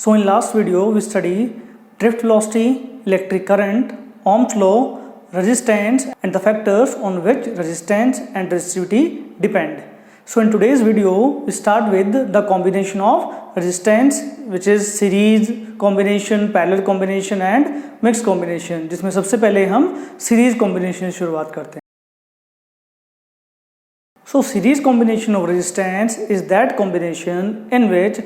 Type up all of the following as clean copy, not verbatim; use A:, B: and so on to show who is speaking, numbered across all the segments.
A: So in last video we studied drift velocity, electric current, Ohm's law, resistance and the factors on which resistance and resistivity depend. So in today's video we start with the combination of resistance, which is series combination, parallel combination and mixed combination, जिसमें सबसे पहले हम series combination से शुरुआत करते हैं. So series combination of resistance is that combination in which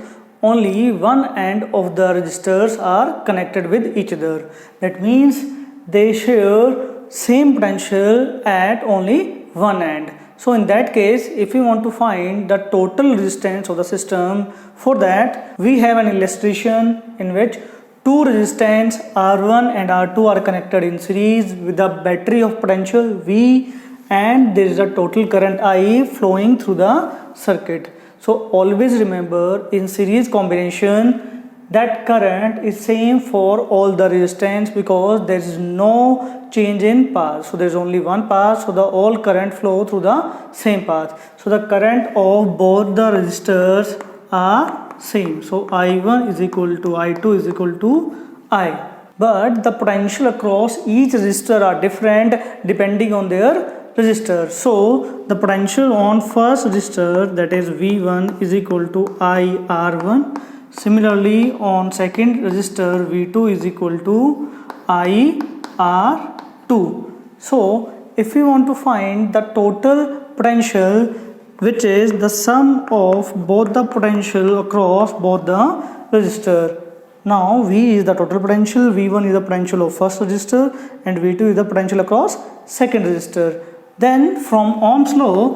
A: only one end of the resistors are connected with each other. That means they share same potential at only one end. So in that case, if we want to find the total resistance of the system, for that we have an illustration in which two resistance R1 and R2 are connected in series with a battery of potential V, and there is a total current I flowing through the circuit. So always remember, in series combination that current is same for all the resistance because there is no change in path. So there is only one path, so the all current flow through the same path. So the current of both the resistors are same. So I1 is equal to I2 is equal to I. But the potential across each resistor are different depending on their resistor. So the potential on first resistor, that is V1, is equal to IR1. Similarly on second resistor V2 is equal to IR2. So if we want to find the total potential, which is the sum of both the potential across both the resistor. Now V is the total potential, V1 is the potential of first resistor and V2 is the potential across second resistor. Then from Ohm's law,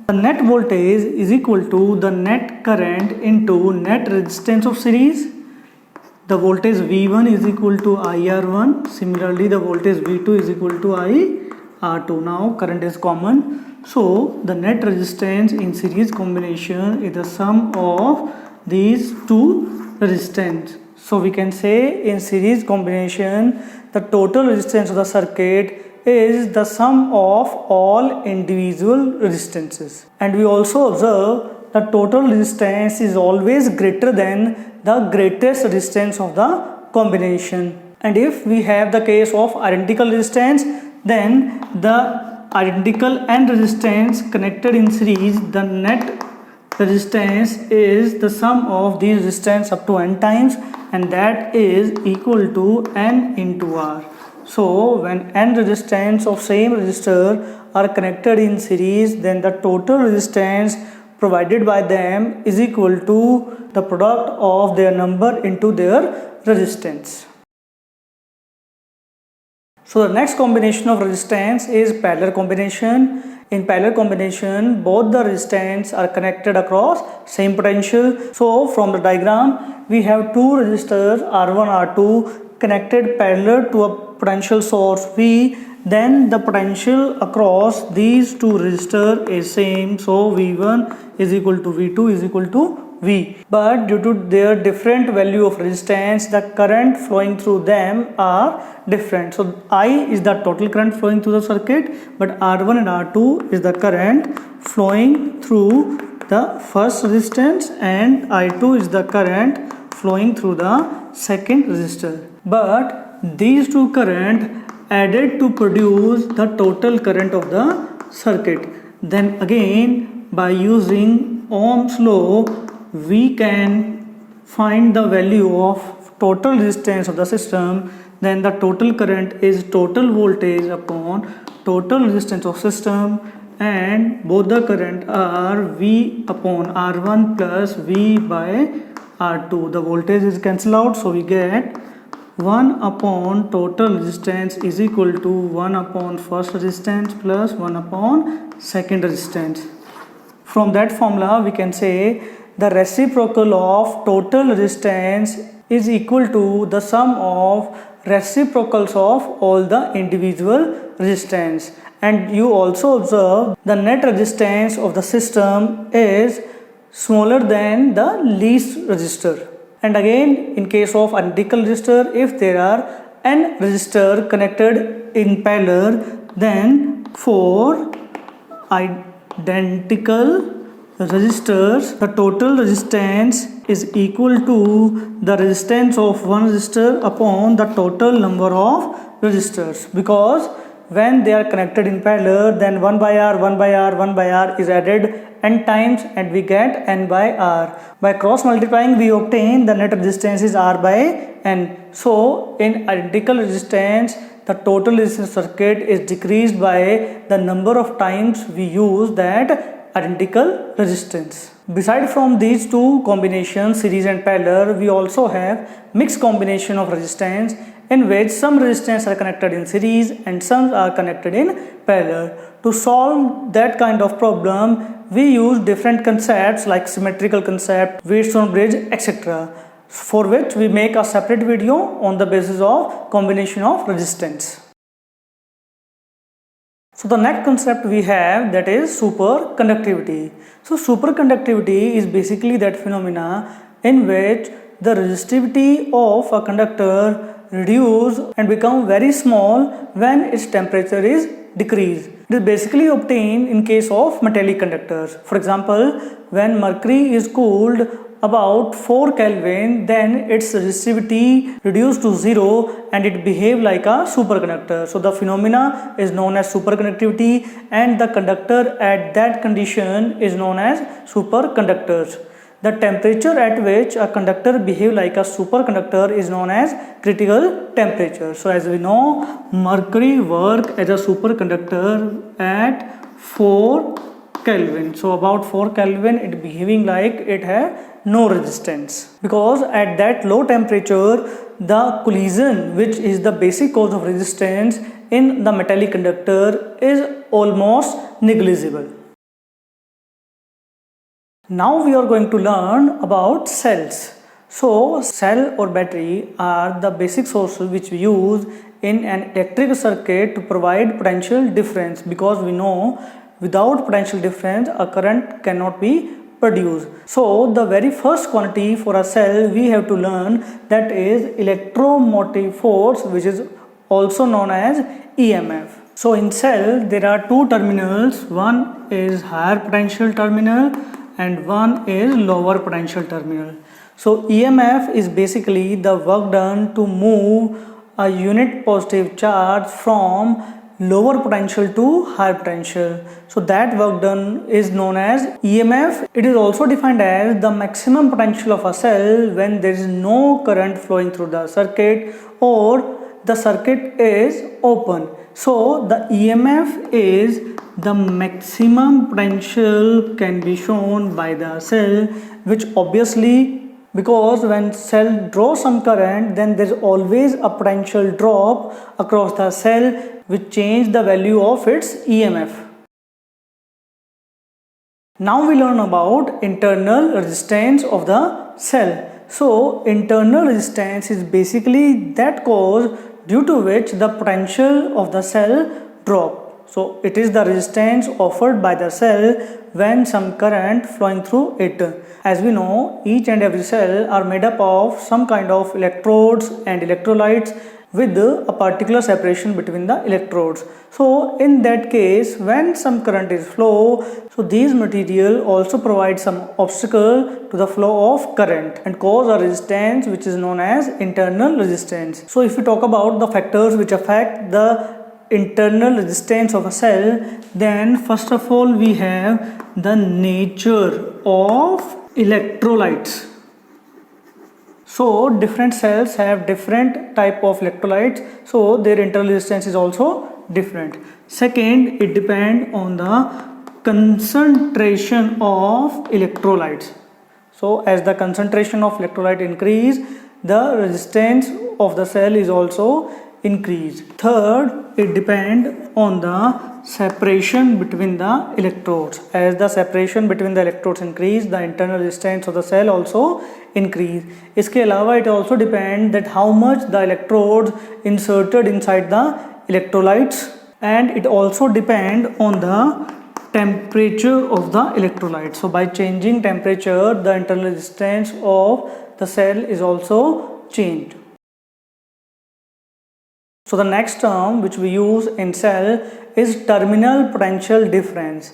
A: the net voltage is equal to the net current into net resistance of series. The voltage V1 is equal to IR1. Similarly, the voltage V2 is equal to IR2. Now current is common. So the net resistance in series combination is the sum of these two resistance. So we can say in series combination the total resistance of the circuit is the sum of all individual resistances. And we also observe the total resistance is always greater than the greatest resistance of the combination. And if we have the case of identical resistance, then the identical end resistance connected in series, the net resistance is the sum of these resistance up to n times, and that is equal to n into R. So when n resistance of same resistor are connected in series, then the total resistance provided by them is equal to the product of their number into their resistance. So the next combination of resistance is parallel combination. In parallel combination, both the resistance are connected across same potential. So from the diagram, we have two resistors R1, R2 connected parallel to a potential source V. Then the potential across these two resistors is same. So V1 is equal to V2 is equal to V. But due to their different value of resistance, the current flowing through them are different. So I is the total current flowing through the circuit, but R1 and R2 is the current flowing through the first resistance, and I2 is the current flowing through the second resistor. But these two current added to produce the total current of the circuit. Then again, by using Ohm's law, we can find the value of total resistance of the system. Then the total current is total voltage upon total resistance of system, and both the current are V upon R1 plus V by R2. The voltage is cancelled out, so we get 1 upon total resistance is equal to 1 upon first resistance plus 1 upon second resistance. From that formula we can say the reciprocal of total resistance is equal to the sum of reciprocals of all the individual resistance. And you also observe the net resistance of the system is smaller than the least resistor. And again, in case of identical resistor, if there are n resistor connected in parallel, then for identical resistors, the total resistance is equal to the resistance of one resistor upon the total number of resistors, because when they are connected in parallel, then 1 by r, 1 by r, 1 by r is added n times and we get n by r. By cross multiplying we obtain the net resistance is r by n. So in identical resistance, the total resistance circuit is decreased by the number of times we use that identical resistance. Beside from these two combinations, series and parallel, we also have mixed combination of resistance, in which some resistance are connected in series and some are connected in parallel. To solve that kind of problem, we use different concepts like symmetrical concept, Wheatstone bridge, etc., for which we make a separate video on the basis of combination of resistance. So the next concept we have, that is superconductivity. So superconductivity is basically that phenomena in which the resistivity of a conductor reduce and become very small when its temperature is decreased. It is basically obtained in case of metallic conductors. For example, when mercury is cooled about 4 Kelvin, then its resistivity reduced to 0 and it behave like a superconductor. So the phenomena is known as superconductivity, and the conductor at that condition is known as superconductors. The temperature at which a conductor behave like a superconductor is known as critical temperature. So as we know, mercury work as a superconductor at 4 Kelvin. So about 4 Kelvin it behaving like it have no resistance, because at that low temperature the collision, which is the basic cause of resistance in the metallic conductor, is almost negligible. Now we are going to learn about cells. So cell or battery are the basic sources which we use in an electric circuit to provide potential difference, because we know without potential difference a current cannot be produced. So the very first quantity for a cell we have to learn, that is electromotive force, which is also known as EMF. So in cell there are two terminals, one is higher potential terminal and one is lower potential terminal. So EMF is basically the work done to move a unit positive charge from lower potential to higher potential. So that work done is known as EMF. It is also defined as the maximum potential of a cell when there is no current flowing through the circuit or the circuit is open. So the EMF is the maximum potential can be shown by the cell, which obviously, because when cell draws some current, then there is always a potential drop across the cell which change the value of its EMF. Now we learn about internal resistance of the cell. So internal resistance is basically that cause due to which the potential of the cell drop. So it is the resistance offered by the cell when some current flowing through it. As we know, each and every cell are made up of some kind of electrodes and electrolytes with a particular separation between the electrodes. So in that case, when some current is flow, so these material also provide some obstacle to the flow of current and cause a resistance which is known as internal resistance. So if we talk about the factors which affect the internal resistance of a cell, then first of all we have the nature of electrolytes. So different cells have different type of electrolytes, so their internal resistance is also different. Second, it depends on the concentration of electrolytes. So as the concentration of electrolyte increase, the resistance of the cell is also increased. Third, it depends on the separation between the electrodes. As the separation between the electrodes increase, the internal resistance of the cell also increase. इसके अलावा it also depends that how much the electrodes inserted inside the electrolytes, and it also depends on the temperature of the electrolyte. So by changing temperature, the internal resistance of the cell is also changed. So the next term which we use in cell is terminal potential difference.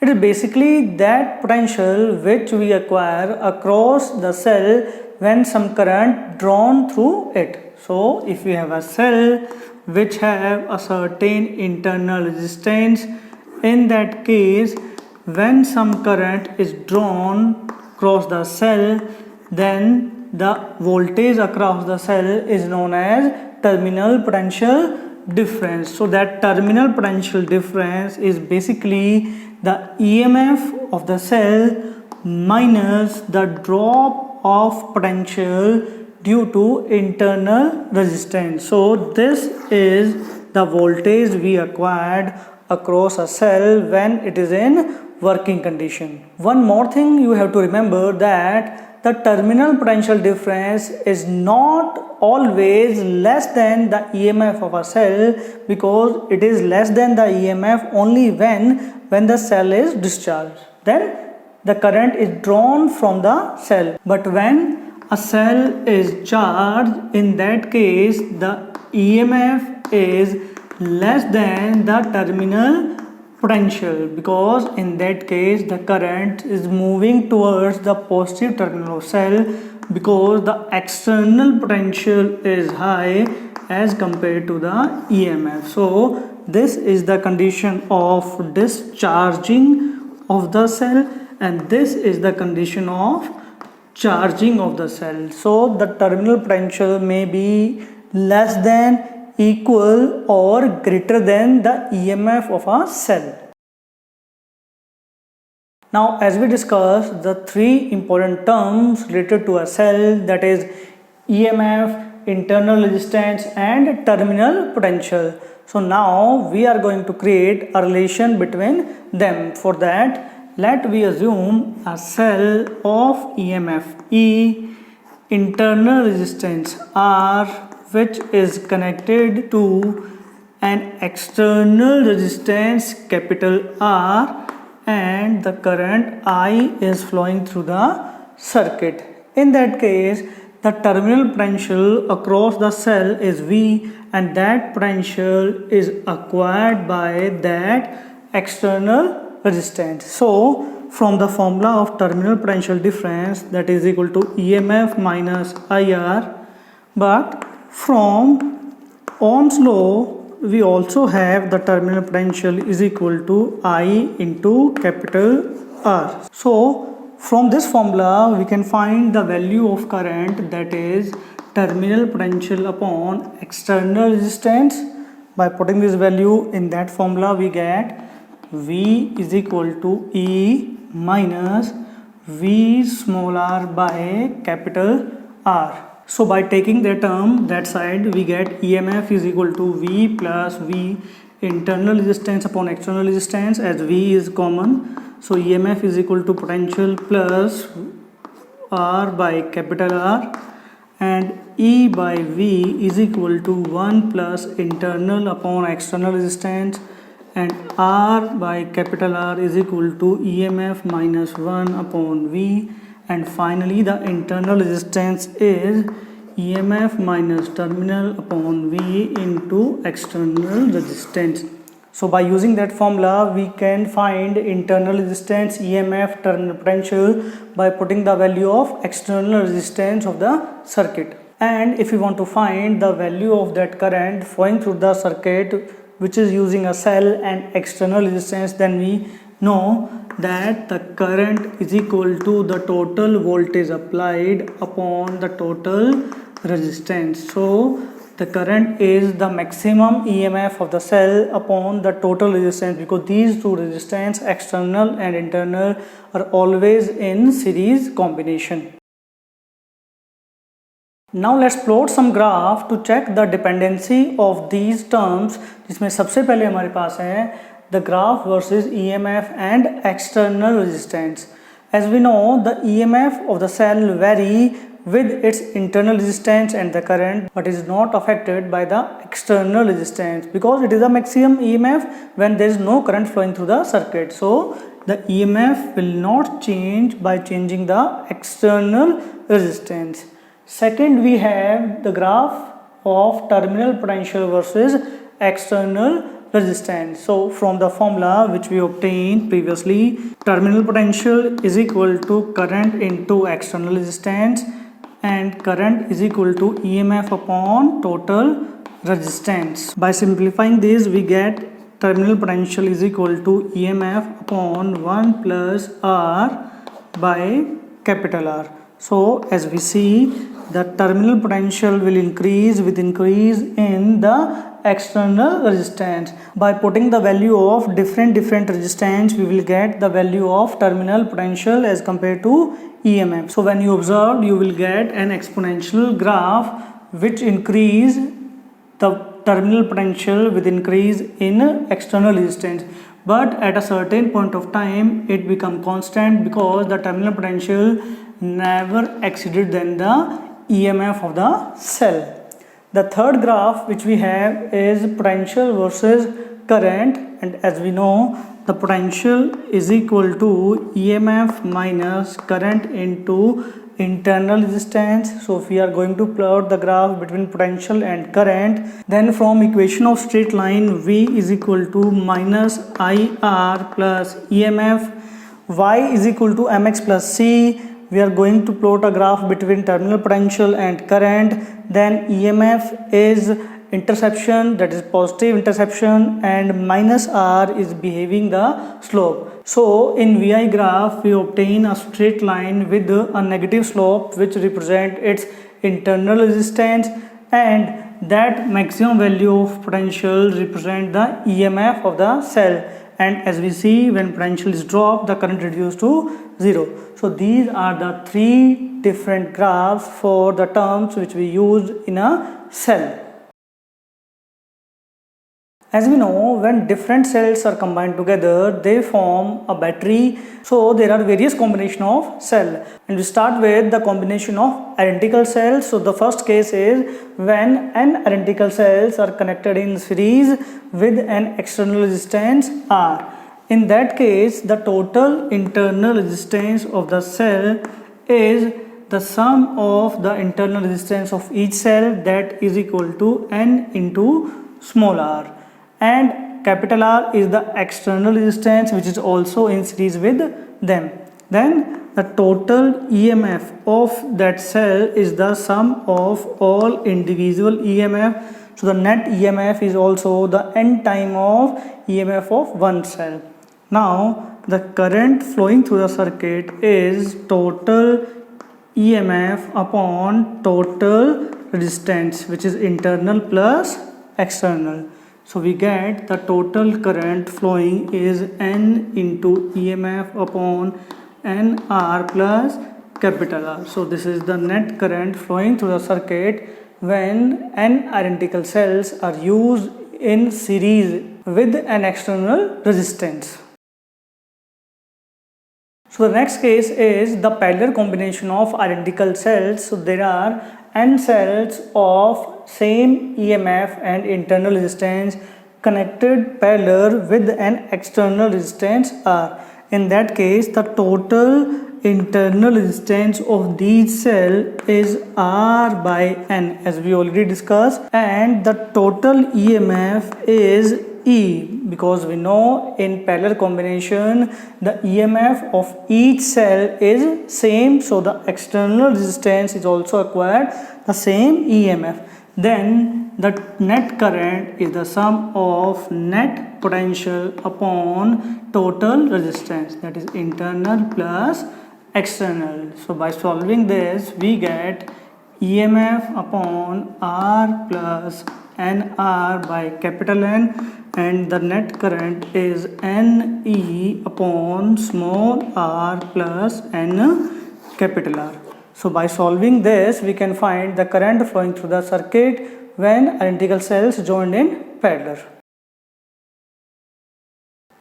A: It is basically that potential which we acquire across the cell when some current drawn through it. So if we have a cell which have a certain internal resistance, in that case when some current is drawn across the cell, then the voltage across the cell is known as terminal potential difference. So that terminal potential difference is basically the EMF of the cell minus the drop of potential due to internal resistance. So this is the voltage we acquired across a cell when it is in working condition. One more thing you have to remember, that the terminal potential difference is not always less than the EMF of a cell, because it is less than the EMF only when the cell is discharged. Then the current is drawn from the cell. But when a cell is charged, in that case the EMF is less than the terminal potential, because in that case the current is moving towards the positive terminal of cell, because the external potential is high as compared to the EMF. So this is the condition of discharging of the cell, and this is the condition of charging of the cell. So the terminal potential may be less than, equal, or greater than the EMF of a cell. Now, as we discussed the three important terms related to a cell, that is EMF, internal resistance, and terminal potential. So now we are going to create a relation between them. For that, let we assume a cell of EMF E, internal resistance R, which is connected to an external resistance capital R, and the current I is flowing through the circuit. In that case, the terminal potential across the cell is V, and that potential is acquired by that external resistance. So from the formula of terminal potential difference, that is equal to EMF minus IR, but from Ohm's law we also have the terminal potential is equal to I into capital R. So from this formula we can find the value of current, that is terminal potential upon external resistance. By putting this value in that formula, we get V is equal to E minus V small r by capital R. So by taking the term that side, we get EMF is equal to V plus V internal resistance upon external resistance, as V is common. So EMF is equal to potential plus R by capital R, and E by V is equal to 1 plus internal upon external resistance, and R by capital R is equal to EMF minus 1 upon V. And finally the internal resistance is EMF minus terminal upon V into external resistance. So by using that formula we can find internal resistance, EMF, terminal potential by putting the value of external resistance of the circuit. And if we want to find the value of that current flowing through the circuit which is using a cell and external resistance, then we know that the current is equal to the total voltage applied upon the total resistance. So the current is the maximum EMF of the cell upon the total resistance, because these two resistance, external and internal, are always in series combination. Now let's plot some graph to check the dependency of these terms, जिसमें सबसे पहले हमारे पास है the graph versus EMF and external resistance. As we know, the EMF of the cell vary with its internal resistance and the current, but is not affected by the external resistance because it is the maximum EMF when there is no current flowing through the circuit. So the EMF will not change by changing the external resistance. Second, we have the graph of terminal potential versus external resistance. So from the formula which we obtained previously, terminal potential is equal to current into external resistance, and current is equal to EMF upon total resistance. By simplifying this, we get terminal potential is equal to EMF upon 1 plus R by capital R. So as we see, the terminal potential will increase with increase in the external resistance. By putting the value of different resistance, we will get the value of terminal potential as compared to EMF. So when you observe, you will get an exponential graph which increase the terminal potential with increase in external resistance, but at a certain point of time it become constant because the terminal potential never exceeded than the EMF of the cell. The third graph which we have is potential versus current, and as we know, the potential is equal to EMF minus current into internal resistance. So if we are going to plot the graph between potential and current, then from equation of straight line, V is equal to minus IR plus EMF, Y is equal to MX plus C. We are going to plot a graph between terminal potential and current. Then EMF is interception, that is positive interception, and minus R is behaving the slope. So in VI graph, we obtain a straight line with a negative slope which represent its internal resistance, and that maximum value of potential represent the EMF of the cell. And as we see, when potential is dropped, the current reduced to 0. So these are the three different graphs for the terms which we use in a cell. As we know, when different cells are combined together, they form a battery. So there are various combinations of cell, and we start with the combination of identical cells. So the first case is when n identical cells are connected in series with an external resistance R. In that case, the total internal resistance of the cell is the sum of the internal resistance of each cell, that is equal to n into small r, and capital R is the external resistance which is also in series with them. Then the total EMF of that cell is the sum of all individual EMF. So the net EMF is also the n time of EMF of one cell. Now the current flowing through the circuit is total EMF upon total resistance, which is internal plus external. So we get the total current flowing is N into EMF upon NR plus capital R. So this is the net current flowing through the circuit when n identical cells are used in series with an external resistance. So the next case is the parallel combination of identical cells. So there are n cells of same EMF and internal resistance connected parallel with an external resistance R. In that case, the total internal resistance of these cells is R by N, as we already discussed, and the total EMF is E, because we know in parallel combination the EMF of each cell is same, so the external resistance is also acquired the same EMF. Then the net current is the sum of net potential upon total resistance, that is internal plus external. So by solving this, we get EMF upon R plus NR by capital N, and the net current is NE upon small r plus N capital R. So by solving this, we can find the current flowing through the circuit when identical cells joined in parallel.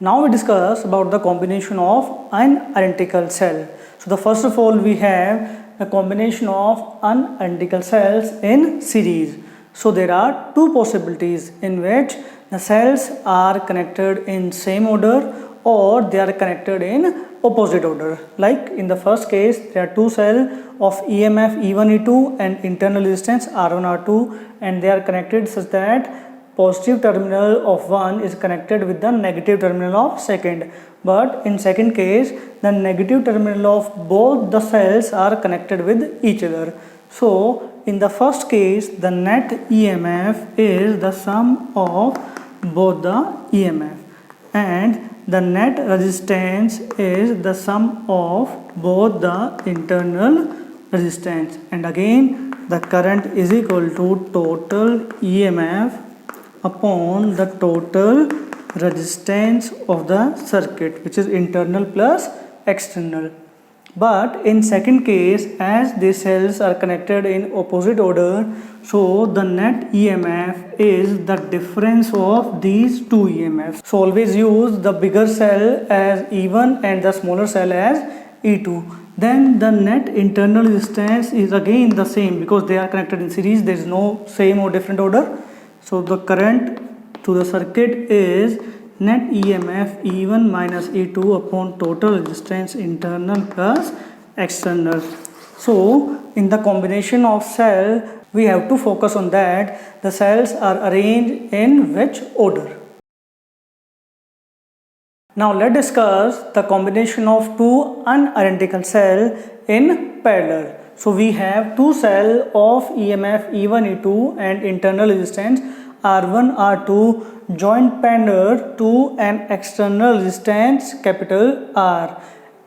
A: Now we discuss about the combination of unidentical cell. So the first of all, we have the combination of unidentical cells in series. So there are two possibilities in which the cells are connected in same order or they are connected in opposite order. Like in the first case, there are two cells of EMF E1 E2 and internal resistance R1 R2, and they are connected such that positive terminal of one is connected with the negative terminal of second. But in second case, the negative terminal of both the cells are connected with each other. So in the first case, the net EMF is the sum of both the EMF, and the net resistance is the sum of both the internal resistance. And again, the current is equal to total EMF upon the total resistance of the circuit, which is internal plus external. But in second case, as these cells are connected in opposite order, so the net EMF is the difference of these two EMFs. So always use the bigger cell as E1 and the smaller cell as E2. Then the net internal resistance is again the same because they are connected in series. There is no same or different order. So the current to the circuit is net EMF E1 minus E2 upon total resistance internal plus external. So in the combination of cell, we have to focus on that the cells are arranged in which order. Now let's discuss the combination of two unidentical cells in parallel. So we have two cells of EMF E1 E2 and internal resistance R1 R2 joined parallel to an external resistance capital R.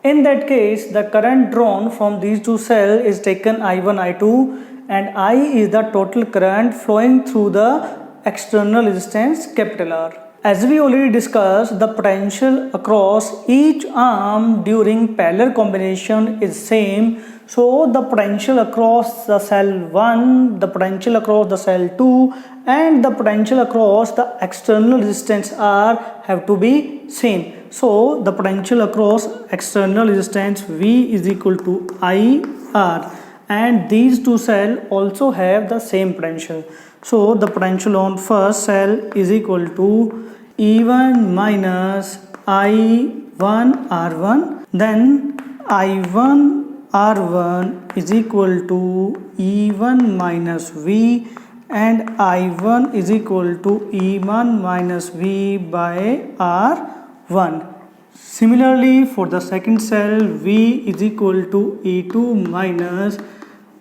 A: In that case, the current drawn from these two cells is taken I1 I2, and I is the total current flowing through the external resistance capital R. As we already discussed, the potential across each arm during parallel combination is same. So the potential across the cell 1, the potential across the cell 2 and the potential across the external resistance R have to be same. So the potential across external resistance V is equal to IR, and these two cells also have the same potential. So the potential on first cell is equal to E1 minus I1 R1, then I1 R1 is equal to E1 minus V, and I1 is equal to E1 minus V by R1. Similarly, for the second cell, V is equal to E2 minus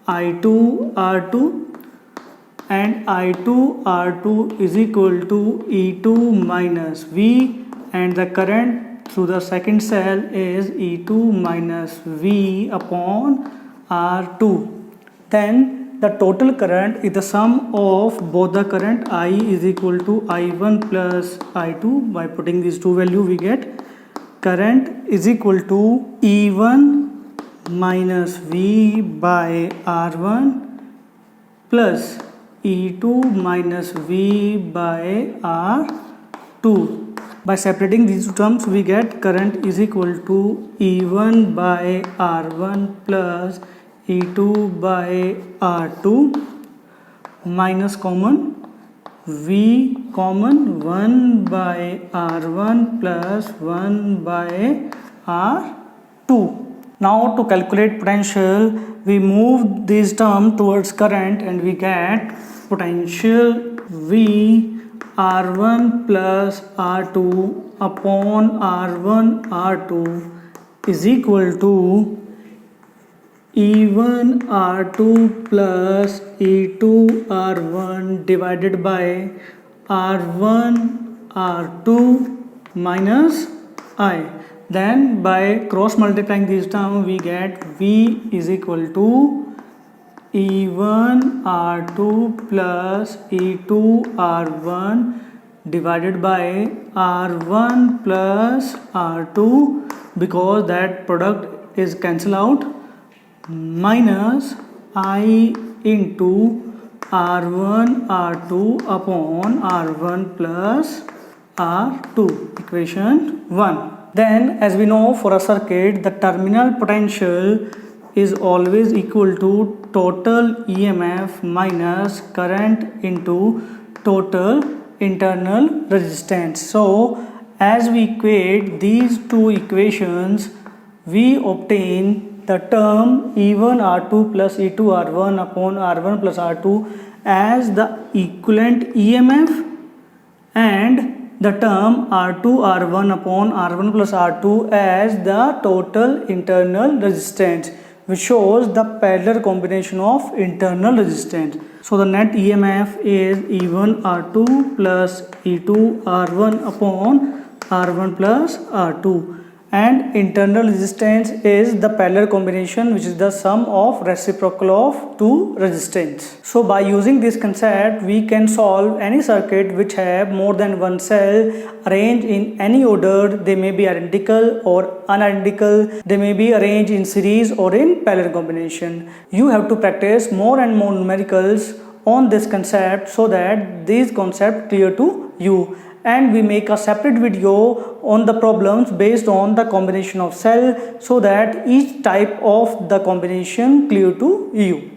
A: I2 R2, and I2 R2 is equal to E2 minus V, and the current through the second cell is E2 minus V upon R2. Then the total current is the sum of both the current. I is equal to I1 plus I2. By putting these two values, we get current is equal to E1 minus V by R1 plus E2 minus V by R2. By separating these two terms, we get current is equal to E1 by R1 plus E2 by R2 minus common V common 1 by R1 plus 1 by R2. Now to calculate potential, we move this term towards current and we get potential V R1 plus R2 upon R1 R2 is equal to E1 R2 plus E2 R1 divided by R1 R2 minus I. Then by cross multiplying these terms, we get V is equal to E1 R2 plus E2 R1 divided by R1 plus R2, because that product is cancel out, minus I into R1 R2 upon R1 plus R2, equation 1. Then as we know, for a circuit, the terminal potential is always equal to total EMF minus current into total internal resistance. So as we equate these two equations, we obtain the term E1 R2 plus E2 R1 upon R1 plus R2 as the equivalent EMF and the term R2R1 upon R1 plus R2 as the total internal resistance, which shows the parallel combination of internal resistance. So the net EMF is E1 R2 plus E2 R1 upon R1 plus R2, and internal resistance is the parallel combination, which is the sum of reciprocal of two resistance. So by using this concept, we can solve any circuit which have more than one cell arranged in any order. They may be identical or unidentical, they may be arranged in series or in parallel combination. You have to practice more and more numericals on this concept so that these concepts clear to you, and we make a separate video on the problems based on the combination of cell so that each type of the combination clear to you.